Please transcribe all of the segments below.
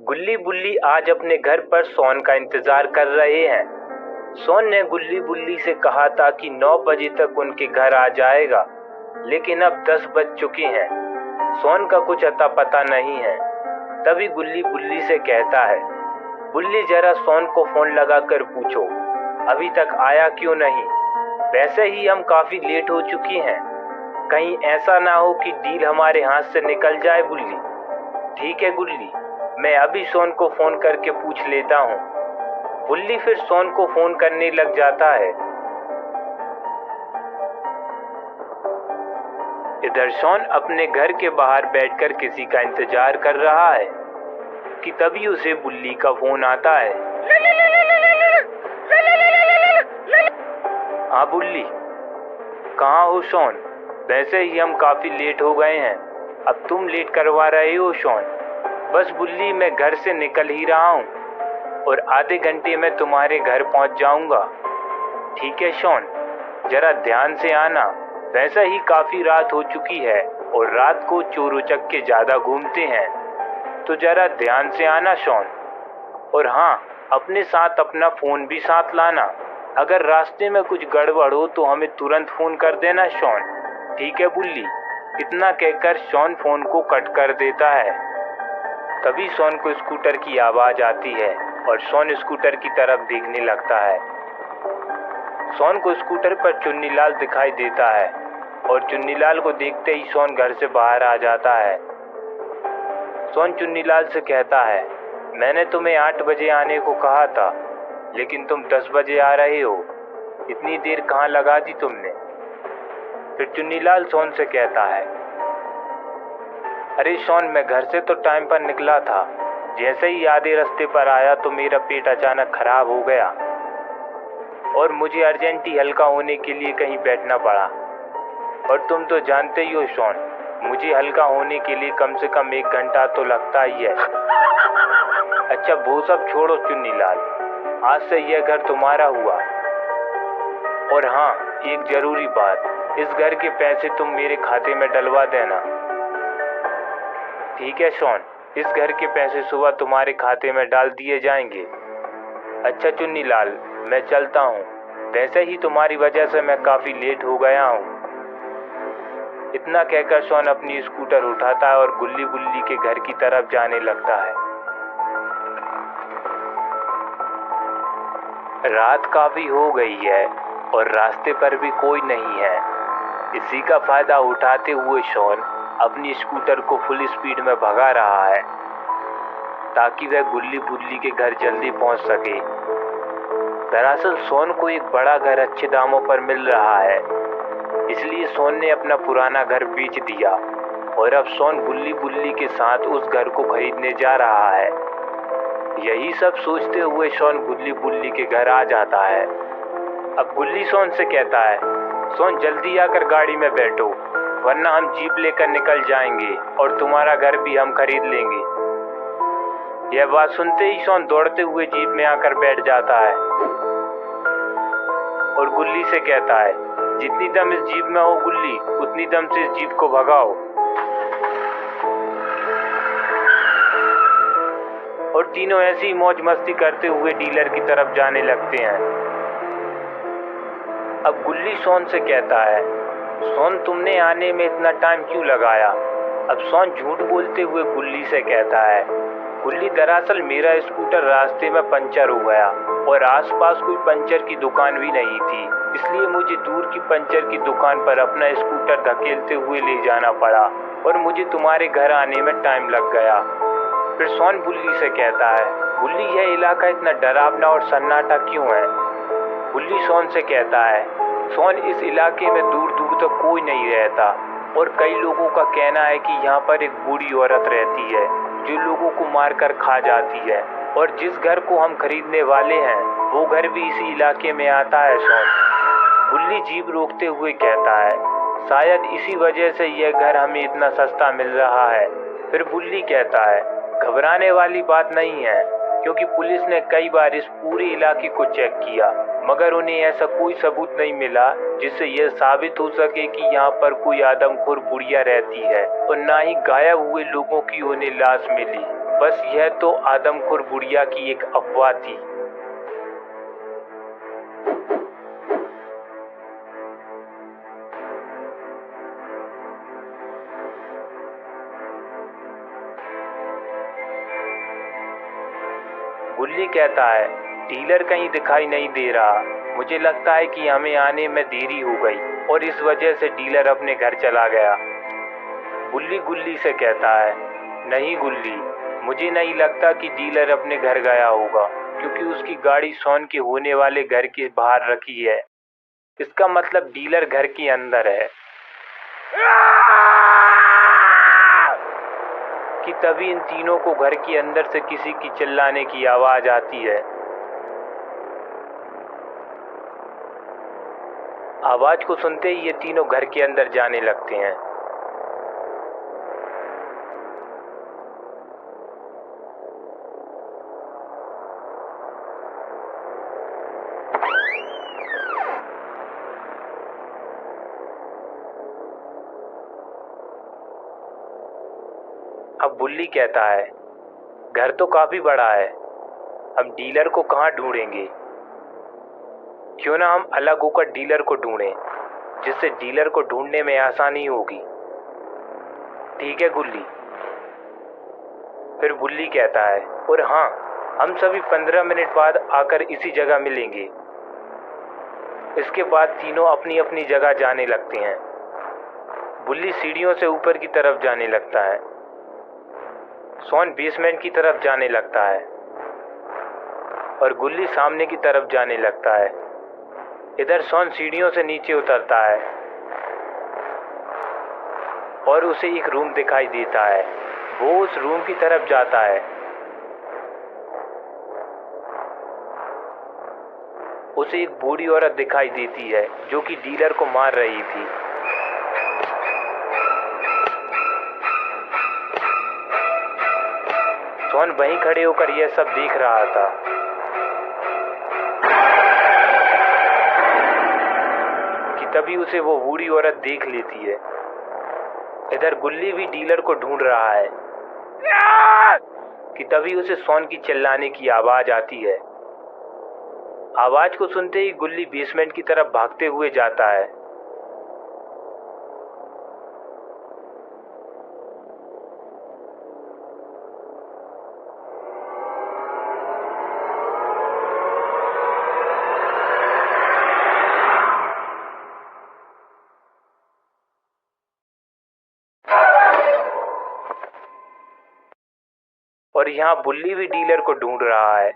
गुल्ली बुल्ली आज अपने घर पर सोन का इंतजार कर रहे हैं। सोन ने गुल्ली बुल्ली से कहा था कि 9 बजे तक उनके घर आ जाएगा, लेकिन अब 10 बज चुके हैं। सोन का कुछ अता पता नहीं है। तभी गुल्ली बुल्ली से कहता है, बुल्ली जरा सोन को फोन लगाकर पूछो अभी तक आया क्यों नहीं। वैसे ही हम काफी लेट हो चुकी हैं, कहीं ऐसा ना हो कि डील हमारे हाथ से निकल जाए। बुल्ली, ठीक है गुल्ली, मैं अभी सोन को फोन करके पूछ लेता हूँ। बुल्ली फिर सोन को फोन करने लग जाता है। इधर सोन अपने घर के बाहर बैठकर किसी का इंतजार कर रहा है कि तभी उसे बुल्ली का फोन आता है। हाँ बुल्ली, कहाँ हो सोन? वैसे ही हम काफी लेट हो गए हैं, अब तुम लेट करवा रहे हो सोन। बस बुल्ली, मैं घर से निकल ही रहा हूँ और आधे घंटे में तुम्हारे घर पहुँच जाऊँगा। ठीक है सोन, जरा ध्यान से आना। वैसे ही काफी रात हो चुकी है और रात को चोर उचक्के ज्यादा घूमते हैं, तो जरा ध्यान से आना सोन। और हाँ, अपने साथ अपना फोन भी साथ लाना। अगर रास्ते में कुछ गड़बड़ हो तो हमें तुरंत फोन कर देना सोन। ठीक है बुल्ली। इतना कहकर सोन फोन को कट कर देता है। तभी सोन को स्कूटर की आवाज आती है और सोन स्कूटर की तरफ देखने लगता है। सोन को स्कूटर पर चुन्नीलाल दिखाई देता है और चुन्नीलाल को देखते ही सोन घर से बाहर आ जाता है। सोन चुन्नीलाल से कहता है, मैंने तुम्हें 8 बजे आने को कहा था, लेकिन तुम 10 बजे आ रहे हो। इतनी देर कहाँ लगा दी तुमने? फिर चुन्नीलाल सोन से कहता है, अरे सोन, मैं घर से तो टाइम पर निकला था। जैसे ही आधे रास्ते पर आया तो मेरा पेट अचानक खराब हो गया और मुझे अर्जेंटी हल्का होने के लिए कहीं बैठना पड़ा। और तुम तो जानते ही हो सोन, मुझे हल्का होने के लिए कम से कम 1 घंटा तो लगता ही है। अच्छा वो सब छोड़ो चुन्नीलाल, आज से यह घर तुम्हारा हुआ। और हाँ, एक जरूरी बात, इस घर के पैसे तुम मेरे खाते में डलवा देना। ठीक है सोन, इस घर के पैसे सुबह तुम्हारे खाते में डाल दिए जाएंगे। अच्छा चुन्नीलाल, मैं चलता हूँ। वैसे ही तुम्हारी वजह से मैं काफी लेट हो गया हूँ। इतना कहकर सोन अपनी स्कूटर उठाता है और गुल्ली बुल्ली के घर की तरफ जाने लगता है। रात काफी हो गई है और रास्ते पर भी कोई नहीं है। इसी का फायदा उठाते हुए सोन अपनी स्कूटर को फुल स्पीड में भगा रहा है ताकि वह गुल्ली बुल्ली के घर जल्दी पहुंच सके। दरअसल सोन को एक बड़ा घर अच्छे दामों पर मिल रहा है, इसलिए सोन ने अपना पुराना घर बेच दिया और अब सोन गुल्ली बुल्ली के साथ उस घर को खरीदने जा रहा है। यही सब सोचते हुए सोन गुल्ली बुल्ली के घर आ जाता है। अब गुल्ली सोन से कहता है, सोन जल्दी आकर गाड़ी में बैठो, वरना हम जीप लेकर निकल जाएंगे और तुम्हारा घर भी हम खरीद लेंगे। यह बात सुनते ही सोन दौड़ते हुए जीप में आकर बैठ जाता है और गुल्ली से कहता है, जितनी दम इस जीप में हो गुल्ली, उतनी दम से इस जीप को भगाओ। और तीनों ऐसी ही मौज मस्ती करते हुए डीलर की तरफ जाने लगते हैं। अब गुल्ली सोन से कहता है, सोन तुमने आने में इतना टाइम क्यों लगाया? अब सोन झूठ बोलते हुए गुल्ली से कहता है, गुल्ली दरअसल मेरा स्कूटर रास्ते में पंचर हो गया और आसपास कोई पंचर की दुकान भी नहीं थी, इसलिए मुझे दूर की पंचर की दुकान पर अपना स्कूटर धकेलते हुए ले जाना पड़ा और मुझे तुम्हारे घर आने में टाइम लग गया। फिर सोन बुल्ली से कहता है, बुल्ली यह इलाका इतना डरावना और सन्नाटा क्यों है? बुल्ली सोन से कहता है, सोन इस इलाके में दूर दूर तक कोई नहीं रहता और कई लोगों का कहना है कि यहाँ पर एक बूढ़ी औरत रहती है जो लोगों को मारकर खा जाती है, और जिस घर को हम खरीदने वाले हैं वो घर भी इसी इलाके में आता है। सोन बुल्ली जीप रोकते हुए कहता है, शायद इसी वजह से यह घर हमें इतना सस्ता मिल रहा है। फिर बुल्ली कहता है, घबराने वाली बात नहीं है, क्योंकि पुलिस ने कई बार इस पूरे इलाके को चेक किया, मगर उन्हें ऐसा कोई सबूत नहीं मिला जिससे यह साबित हो सके कि यहाँ पर कोई आदमखोर बुढ़िया रहती है, और ना ही गायब हुए लोगों की उन्हें लाश मिली। बस यह तो आदमखोर बुढ़िया की एक अफवाह थी। गुल्ली कहता है, डीलर कहीं दिखाई नहीं दे रहा। मुझे लगता है कि हमें आने में देरी हो गई और इस वजह से डीलर अपने घर चला गया। बुल्ली गुल्ली से कहता है, नहीं गुल्ली, मुझे नहीं लगता कि डीलर अपने घर गया होगा, क्योंकि उसकी गाड़ी शॉन के होने वाले घर के बाहर रखी है। इसका मतलब डीलर घर के अंदर है। कि तभी इन तीनों को घर के अंदर से किसी की चिल्लाने की आवाज आती है। आवाज को सुनते ही ये तीनों घर के अंदर जाने लगते हैं। अब बुल्ली कहता है, घर तो काफी बड़ा है, अब डीलर को कहाँ ढूंढेंगे? क्यों ना हम अलग होकर डीलर को ढूंढें, जिससे डीलर को ढूंढने में आसानी होगी। ठीक है गुल्ली। फिर बुल्ली कहता है, और हाँ, हम सभी 15 मिनट बाद आकर इसी जगह मिलेंगे। इसके बाद तीनों अपनी अपनी जगह जाने लगते हैं। बुल्ली सीढ़ियों से ऊपर की तरफ जाने लगता है। शॉन बेसमेंट की तरफ जाने लगता है और गुल्ली सामने की तरफ जाने लगता है। इधर शॉन सीढ़ियों से नीचे उतरता है और उसे एक रूम दिखाई देता है। वो उस रूम की तरफ जाता है। उसे एक बूढ़ी औरत दिखाई देती है जो कि डीलर को मार रही थी। शॉन वहीं खड़े होकर यह सब देख रहा था। कि तभी उसे वो बूढ़ी औरत देख लेती है। इधर गुल्ली भी डीलर को ढूंढ रहा है। कि तभी उसे शॉन की चिल्लाने की आवाज आती है। आवाज को सुनते ही गुल्ली बेसमेंट की तरफ भागते हुए जाता है। और यहाँ बुल्ली भी डीलर को ढूंढ रहा है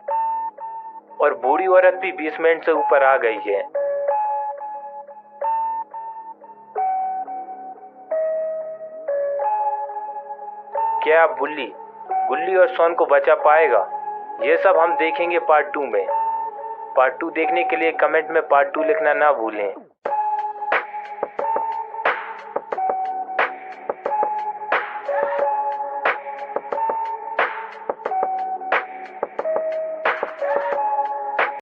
और बूढ़ी औरत भी बेसमेंट से ऊपर आ गई है। क्या अब बुल्ली गुल्ली और शॉन को बचा पाएगा? ये सब हम देखेंगे पार्ट 2 में। पार्ट 2 देखने के लिए कमेंट में पार्ट 2 लिखना ना भूलें।